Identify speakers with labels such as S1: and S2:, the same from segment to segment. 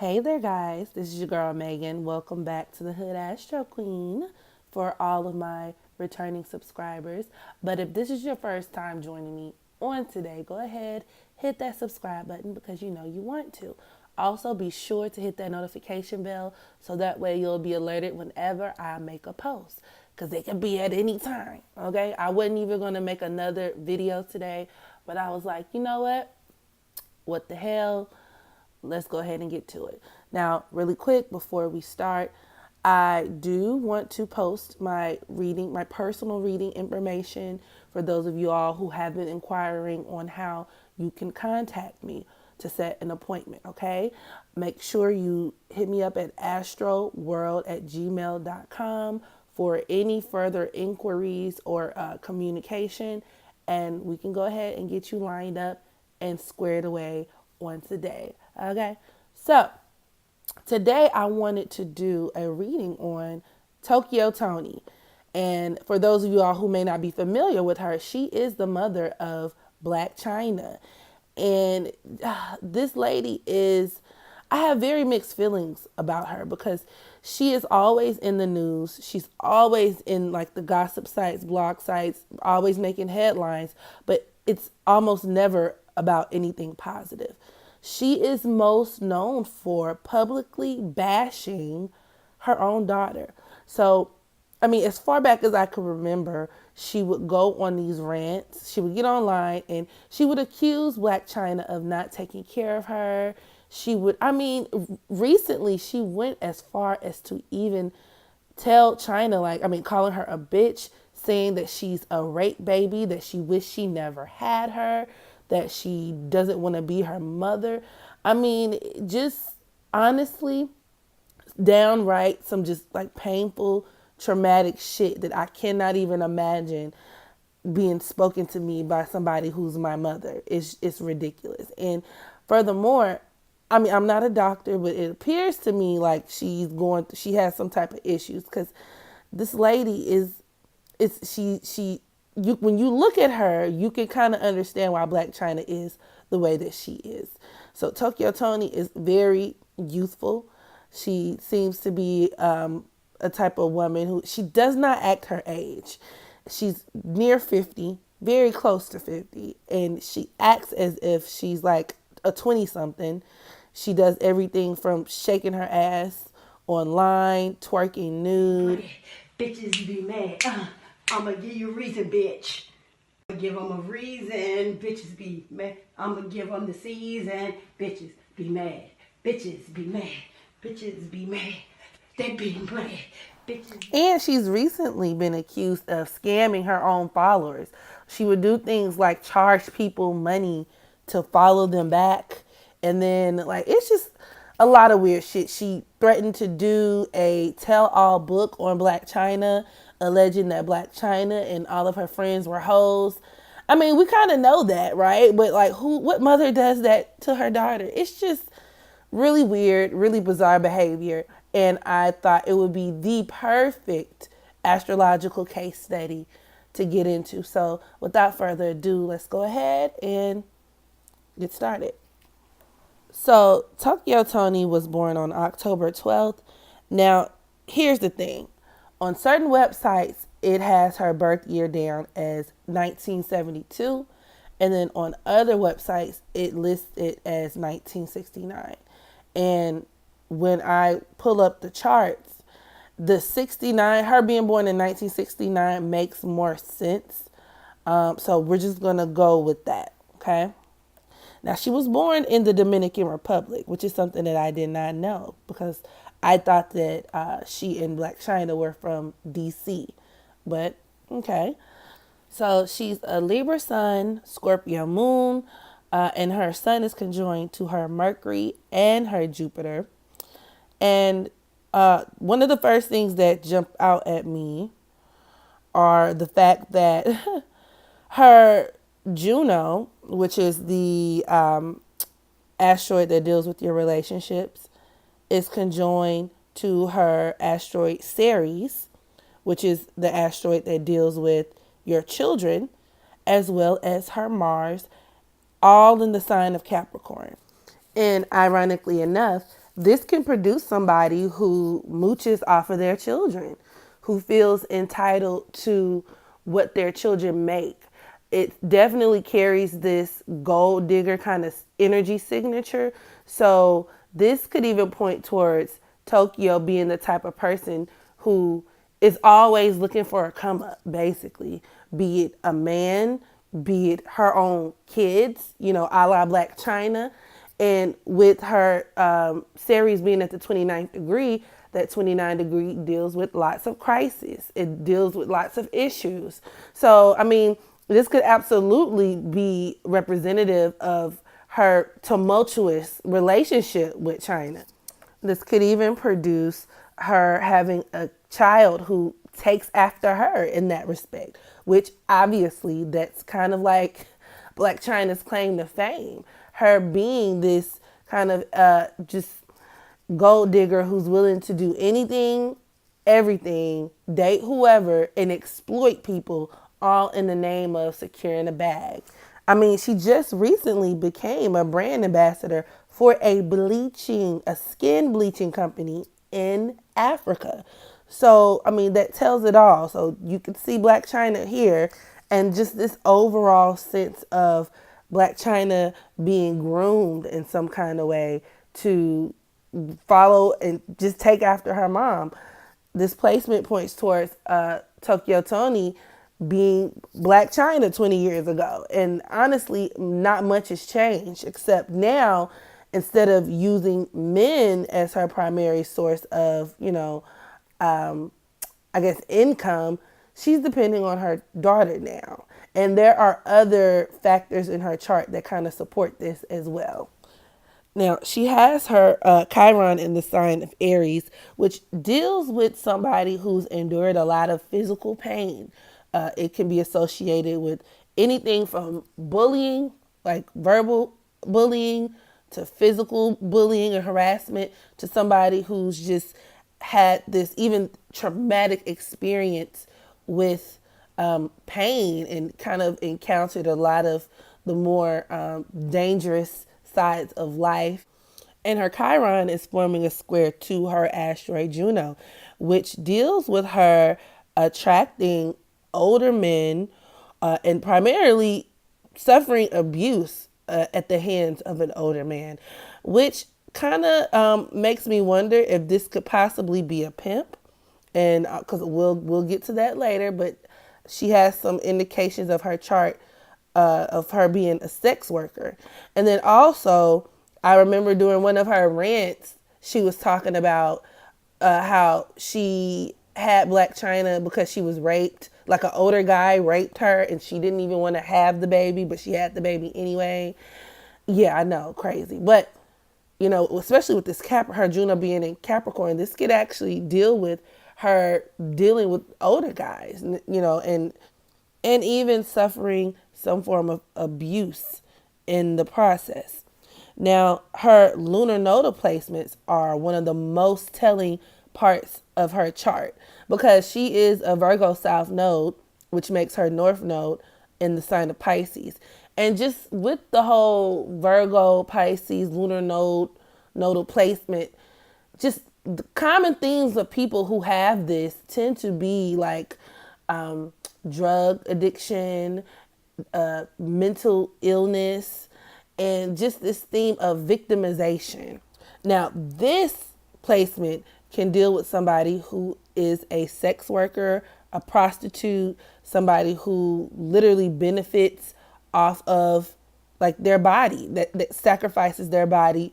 S1: Hey there, guys. This is your girl Megan. Welcome back to the Hood Astro Queen for all of my returning subscribers. But if this is your first time joining me on today, go ahead, hit that subscribe button because you know you want to. Also, be sure to hit that notification bell so that way you'll be alerted whenever I make a post because it can be at any time. Okay, I wasn't even going to make another video today, but I was like, you know what the hell? Let's go ahead and get to it. Now, really quick before we start, I do want to post my personal reading information for those of you all who have been inquiring on how you can contact me to set an appointment, okay? Make sure you hit me up at astroworld@gmail.com for any further inquiries or communication, and we can go ahead and get you lined up and squared away on today. Okay, so today I wanted to do a reading on Toni. And for those of you all who may not be familiar with her, she is the mother of Black China. And this lady is, I have very mixed feelings about her because she is always in the news. She's always in like the gossip sites, blog sites, always making headlines, but it's almost never about anything positive. She is most known for publicly bashing her own daughter. So, I mean, as far back as I can remember, she would go on these rants. She would get online and she would accuse Black China of not taking care of her. She would, I mean, recently she went as far as to even tell China, like, I mean, calling her a bitch, saying that she's a rape baby, that she wished she never had her, that she doesn't want to be her mother. I mean, just honestly, downright some just like painful, traumatic shit that I cannot even imagine being spoken to me by somebody who's my mother. It's ridiculous. And furthermore, I mean, I'm not a doctor, but it appears to me like she has some type of issues because this lady when you look at her, you can kind of understand why Black China is the way that she is. So Toni is very youthful. She seems to be a type of woman who she does not act her age. She's near 50, very close to 50, and she acts as if she's like a 20 something. She does everything from shaking her ass online, twerking nude.
S2: Bitches be mad. I'ma give you a reason, bitch. I'ma give them a reason. Bitches be mad. I'ma give them the season. Bitches be mad. Bitches be mad. Bitches be mad. They be mad. Bitches.
S1: And she's recently been accused of scamming her own followers. She would do things like charge people money to follow them back. And then, like, it's just a lot of weird shit. She threatened to do a tell-all book on Black China, alleging that Black China and all of her friends were hoes. I mean, we kind of know that, right? But like, what mother does that to her daughter? It's just really weird, really bizarre behavior. And I thought it would be the perfect astrological case study to get into. So without further ado, let's go ahead and get started. So Toni was born on October 12th. Now, here's the thing. On certain websites, it has her birth year down as 1972. And then on other websites, it lists it as 1969. And when I pull up the charts, the 69, her being born in 1969 makes more sense. So we're just going to go with that, okay? Now, she was born in the Dominican Republic, which is something that I did not know because I thought that she and Black China were from D.C. But, okay. So she's a Libra sun, Scorpio moon, and her sun is conjoined to her Mercury and her Jupiter. And one of the first things that jump out at me are the fact that her Juno, which is the asteroid that deals with your relationships, is conjoined to her asteroid Ceres, which is the asteroid that deals with your children, as well as her Mars, all in the sign of Capricorn. And ironically enough, this can produce somebody who mooches off of their children, who feels entitled to what their children make. It definitely carries this gold digger kind of energy signature. So this could even point towards Tokyo being the type of person who is always looking for a come up, basically, be it a man, be it her own kids, a la Black China. And with her series being at the 29th degree, that 29 degree deals with lots of crises. It deals with lots of issues. So, I mean, this could absolutely be representative of her tumultuous relationship with China. This could even produce her having a child who takes after her in that respect, which obviously that's kind of like Black China's claim to fame. Her being this kind of just gold digger who's willing to do anything, everything, date whoever, and exploit people all in the name of securing a bag. I mean, she just recently became a brand ambassador for a skin bleaching company in Africa. So, I mean, that tells it all. So you can see Black China here and just this overall sense of Black China being groomed in some kind of way to follow and just take after her mom. This placement points towards Tokyo Toni being Black China 20 years ago. And honestly, not much has changed, except now, instead of using men as her primary source of, I guess, income, she's depending on her daughter now. And there are other factors in her chart that kind of support this as well. Now, she has her Chiron in the sign of Aries, which deals with somebody who's endured a lot of physical pain. It can be associated with anything from bullying, like verbal bullying, to physical bullying or harassment, to somebody who's just had this even traumatic experience with pain and kind of encountered a lot of the more dangerous sides of life. And her Chiron is forming a square to her asteroid Juno, which deals with her attracting older men and primarily suffering abuse at the hands of an older man, which kind of makes me wonder if this could possibly be a pimp. And because we'll get to that later, but she has some indications of her chart of her being a sex worker. And then also, I remember during one of her rants, she was talking about how she had Black China because she was raped. Like an older guy raped her and she didn't even want to have the baby, but she had the baby anyway. Yeah, I know, crazy. But, especially with this her Juno being in Capricorn, this could actually deal with her dealing with older guys, and even suffering some form of abuse in the process. Now, her lunar nodal placements are one of the most telling parts of her chart because she is a Virgo South node, which makes her North node in the sign of Pisces. And just with the whole Virgo, Pisces, lunar nodal placement, just the common themes of people who have this tend to be like drug addiction, mental illness, and just this theme of victimization. Now, this placement can deal with somebody who is a sex worker, a prostitute, somebody who literally benefits off of like their body, that sacrifices their body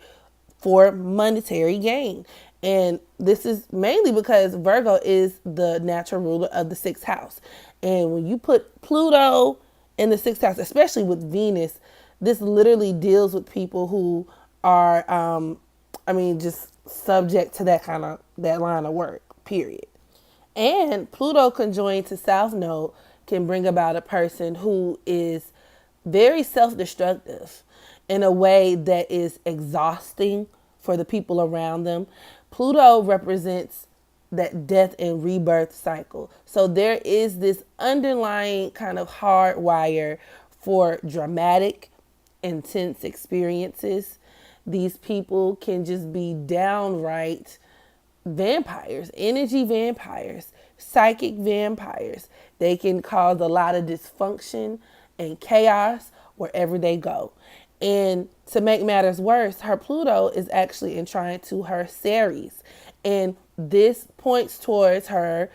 S1: for monetary gain. And this is mainly because Virgo is the natural ruler of the sixth house. And when you put Pluto in the sixth house, especially with Venus, this literally deals with people who are, just subject to that line of work, period. And Pluto conjoined to South Node can bring about a person who is very self-destructive in a way that is exhausting for the people around them. Pluto represents that death and rebirth cycle. So there is this underlying kind of hard wire for dramatic, intense experiences these people can just be downright vampires, energy vampires, psychic vampires. They can cause a lot of dysfunction and chaos wherever they go. And to make matters worse, her Pluto is actually enshrined to her Ceres. And this points towards her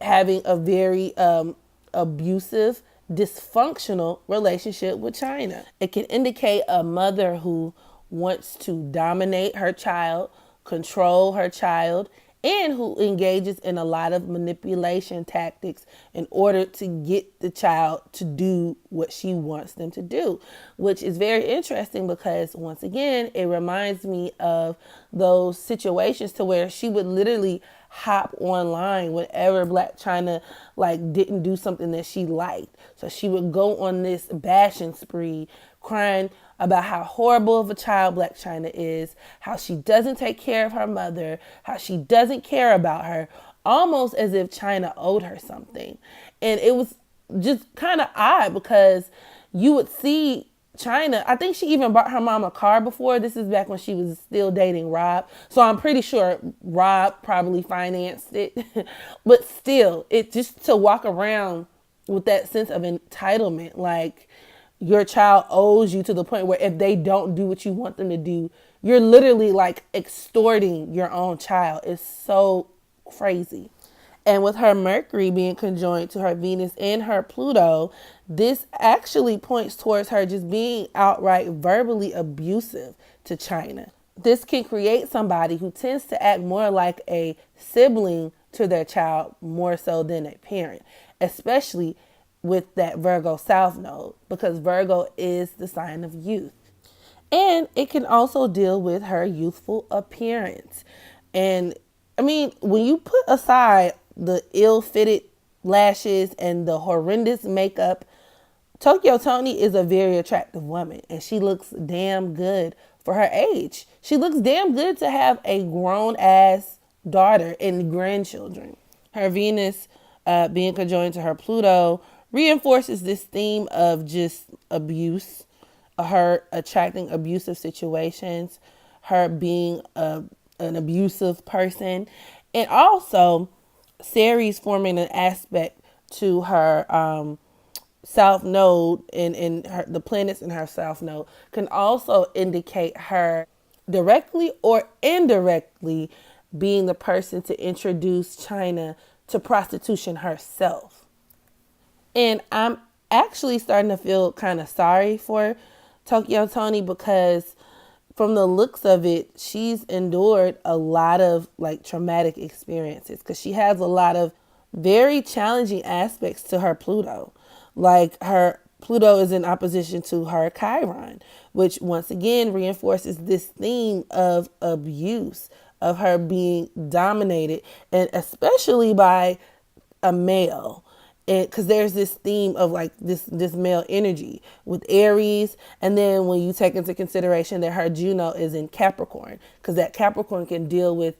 S1: having a very abusive, dysfunctional relationship with China. It can indicate a mother who wants to dominate her child, control her child, and who engages in a lot of manipulation tactics in order to get the child to do what she wants them to do, which is very interesting because once again, it reminds me of those situations to where she would literally hop online whenever Black China like didn't do something that she liked. So she would go on this bashing spree, crying about how horrible of a child Black China is, how she doesn't take care of her mother, how she doesn't care about her, almost as if China owed her something. And it was just kind of odd because you would see China, I think she even bought her mom a car before. This is back when she was still dating Rob. So I'm pretty sure Rob probably financed it. But still, it just to walk around with that sense of entitlement, like your child owes you to the point where if they don't do what you want them to do, you're literally like extorting your own child. It's so crazy. And with her Mercury being conjoined to her Venus and her Pluto, this actually points towards her just being outright verbally abusive to China. This can create somebody who tends to act more like a sibling to their child more so than a parent, especially with that Virgo South node, because Virgo is the sign of youth. And it can also deal with her youthful appearance. And I mean, when you put aside the ill-fitted lashes and the horrendous makeup, Toni is a very attractive woman and she looks damn good for her age. She looks damn good to have a grown-ass daughter and grandchildren. Her Venus being conjoined to her Pluto reinforces this theme of just abuse, her attracting abusive situations, her being an abusive person, and also Ceres forming an aspect to her South Node and her, the planets in her South Node can also indicate her directly or indirectly being the person to introduce China to prostitution herself. And I'm actually starting to feel kind of sorry for Toni because from the looks of it, she's endured a lot of like traumatic experiences because she has a lot of very challenging aspects to her Pluto. Like her Pluto is in opposition to her Chiron, which once again reinforces this theme of abuse, of her being dominated, and especially by a male. Because there's this theme of like this male energy with Aries, and then when you take into consideration that her Juno is in Capricorn, because that Capricorn can deal with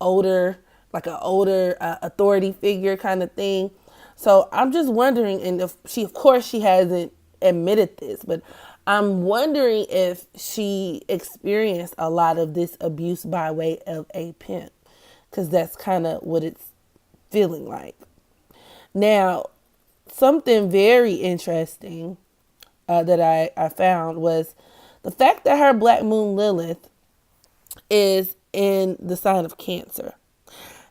S1: older, like an older authority figure kind of thing. So I'm just wondering, and if she, of course, she hasn't admitted this, but I'm wondering if she experienced a lot of this abuse by way of a pimp, because that's kind of what it's feeling like. Now, something very interesting that I found was the fact that her Black Moon Lilith is in the sign of Cancer.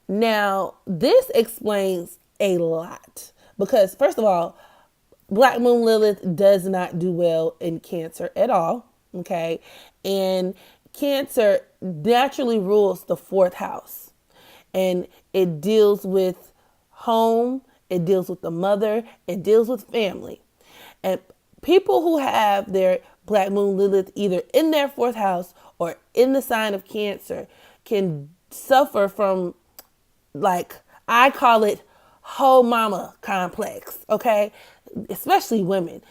S1: Now, this explains a lot because, first of all, Black Moon Lilith does not do well in Cancer at all, okay? And Cancer naturally rules the fourth house, and it deals with home, it deals with the mother, it deals with family. And people who have their Black Moon Lilith either in their fourth house or in the sign of Cancer can suffer from, like, I call it whole mama complex, okay? Especially women.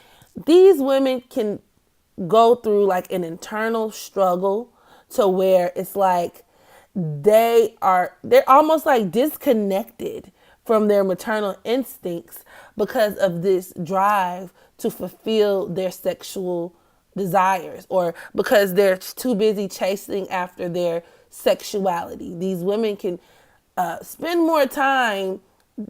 S1: These women can go through like an internal struggle to where it's like they're almost like disconnected from their maternal instincts because of this drive to fulfill their sexual desires, or because they're too busy chasing after their sexuality. These women can spend more time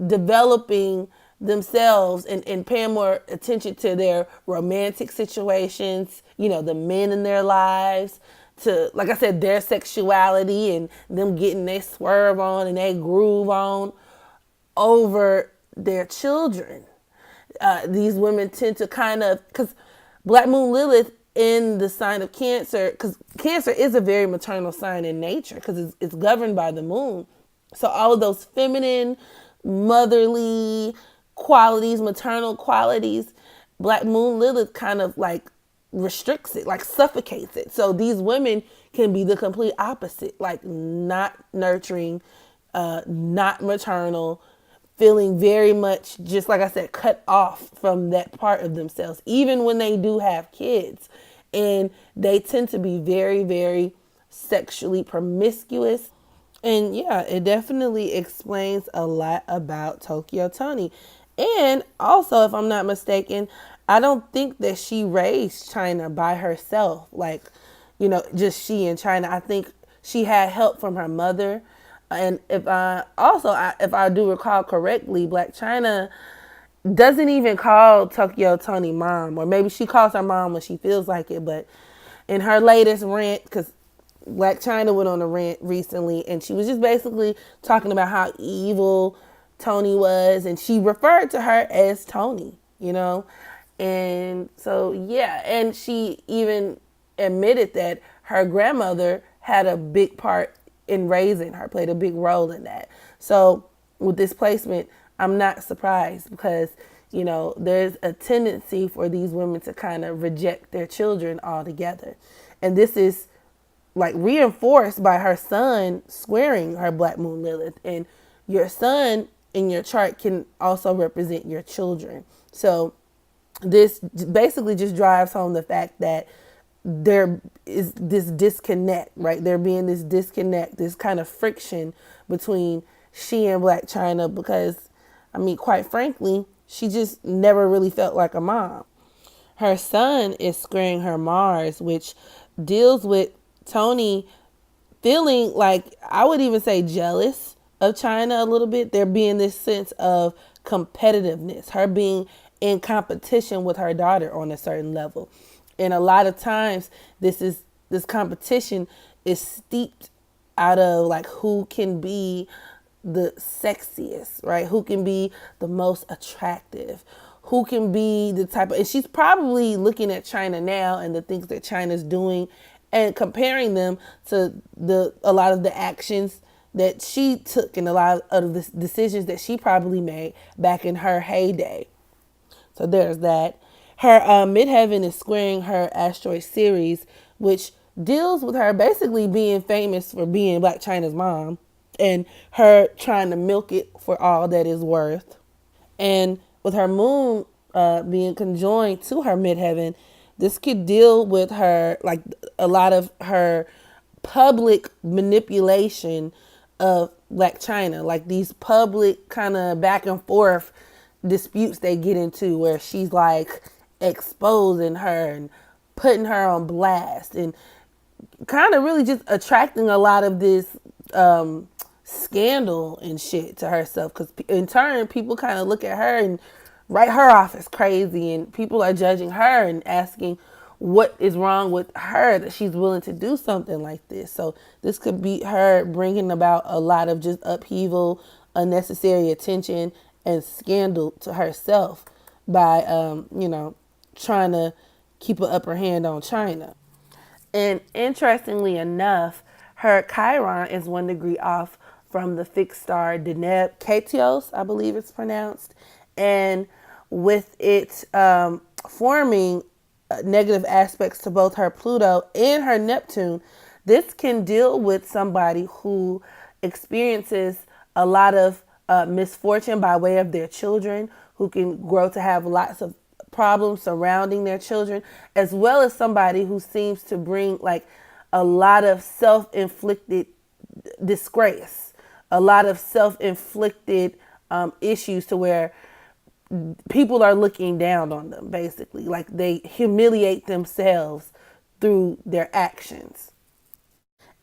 S1: developing themselves and paying more attention to their romantic situations, the men in their lives, to, like I said, their sexuality and them getting their swerve on and their groove on over their children. These women tend to kind of, because Black Moon Lilith in the sign of Cancer, because Cancer is a very maternal sign in nature because it's governed by the moon. So all of those feminine, motherly qualities, maternal qualities, Black Moon Lilith kind of like restricts it, like suffocates it. So these women can be the complete opposite, like not nurturing, not maternal, feeling very much, just like I said, cut off from that part of themselves, even when they do have kids. And they tend to be very, very sexually promiscuous. And yeah, it definitely explains a lot about Tokyo Toni. And also, if I'm not mistaken, I don't think that she raised China by herself, like, just she and China. I think she had help from her mother. And if I do recall correctly, Black China doesn't even call Tokyo Toni mom, or maybe she calls her mom when she feels like it. But in her latest rant, because Black China went on a rant recently, and she was just basically talking about how evil Toni was, and she referred to her as Toni. And so, yeah, and she even admitted that her grandmother had a big part in raising her, played a big role in that. So with this placement, I'm not surprised because, there's a tendency for these women to kind of reject their children altogether. And this is like reinforced by her son squaring her Black Moon Lilith. And your son in your chart can also represent your children. So this basically just drives home the fact that there is this disconnect, right? There being this disconnect, this kind of friction between she and Black China because, quite frankly, she just never really felt like a mom. Her son is squaring her Mars, which deals with Toni feeling like, I would even say, jealous of China a little bit. There being this sense of competitiveness, her being in competition with her daughter on a certain level. And a lot of times this competition is steeped out of like who can be the sexiest, right? Who can be the most attractive? Who can be the type of, and she's probably looking at China now and the things that China's doing and comparing them to a lot of the actions that she took and a lot of the decisions that she probably made back in her heyday. So there's that. Her midheaven is squaring her asteroid Ceres, which deals with her basically being famous for being Black China's mom and her trying to milk it for all that is worth. And with her moon being conjoined to her midheaven, this could deal with her, like a lot of her public manipulation of Black China, like these public kind of back and forth disputes they get into where she's like exposing her and putting her on blast and kind of really just attracting a lot of this scandal and shit to herself, because in turn people kind of look at her and write her off as crazy, and people are judging her and asking what is wrong with her that she's willing to do something like this. So this could be her bringing about a lot of just upheaval, unnecessary attention, and scandal to herself by trying to keep an upper hand on China. And interestingly enough, her Chiron is 1 degree off from the fixed star Deneb Katios, I believe it's pronounced. And with it forming negative aspects to both her Pluto and her Neptune, this can deal with somebody who experiences a lot of misfortune by way of their children, who can grow to have lots of problems surrounding their children, as well as somebody who seems to bring like a lot of self-inflicted disgrace, a lot of self-inflicted issues to where people are looking down on them, basically. Like they humiliate themselves through their actions.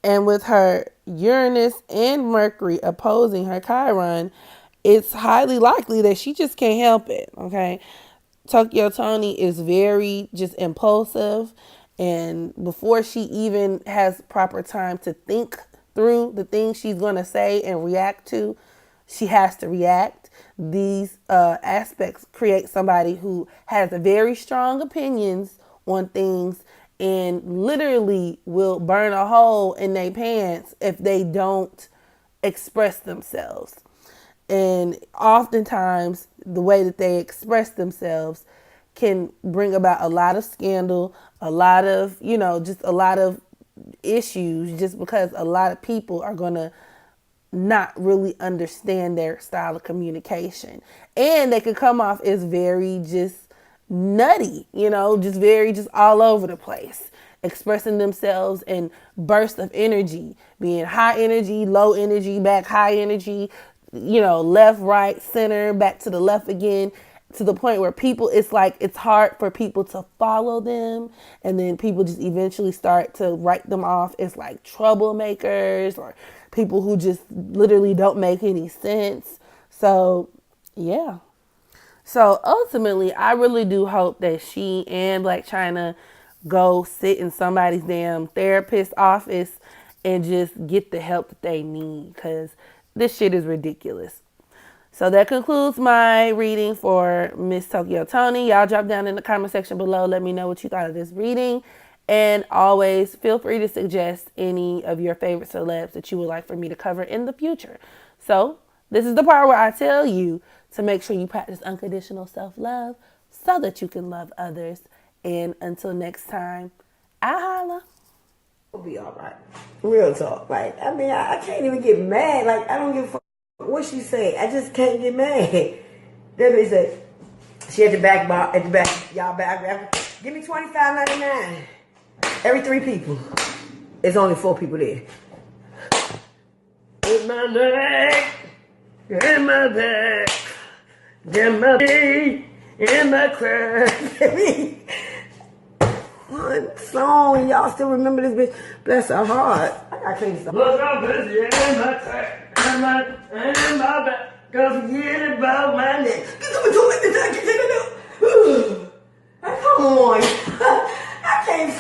S1: And with her Uranus and Mercury opposing her Chiron, it's highly likely that she just can't help it. Okay. Tokyo Toni is very just impulsive. And before she even has proper time to think through the things she's going to say and react to, she has to react. These aspects create somebody who has very strong opinions on things and literally will burn a hole in their pants if they don't express themselves. And oftentimes, the way that they express themselves can bring about a lot of scandal, a lot of, just a lot of issues, just because a lot of people are going to not really understand their style of communication. And they could come off as very just nutty, just very just all over the place, expressing themselves in bursts of energy, being high energy, low energy, back high energy, left, right, center, back to the left again, to the point where people, it's like it's hard for people to follow them. And then people just eventually start to write them off as like troublemakers or people who just literally don't make any sense. So, yeah. So ultimately, I really do hope that she and Black China go sit in somebody's damn therapist office and just get the help that they need, because this shit is ridiculous. So that concludes my reading for Miss Tokyo Toni. Y'all drop down in the comment section below. Let me know what you thought of this reading. And always feel free to suggest any of your favorite celebs that you would like for me to cover in the future. So this is the part where I tell you to make sure you practice unconditional self-love so that you can love others. And until next time, I holla.
S2: We'll be all right. Real talk. Like, I mean, I can't even get mad. Like, I don't give a fuck what she say. I just can't get mad. That bitch said, she at the back, y'all back. Give me $25.99. Every 3 people. It's only 4 people there. In my leg, in my back, in my knee, in my crack. One song, and y'all still remember this bitch. Bless her heart. I can't stop. Look, I'm busy in my crack, in my back. Don't forget about my neck. Come on. I can't.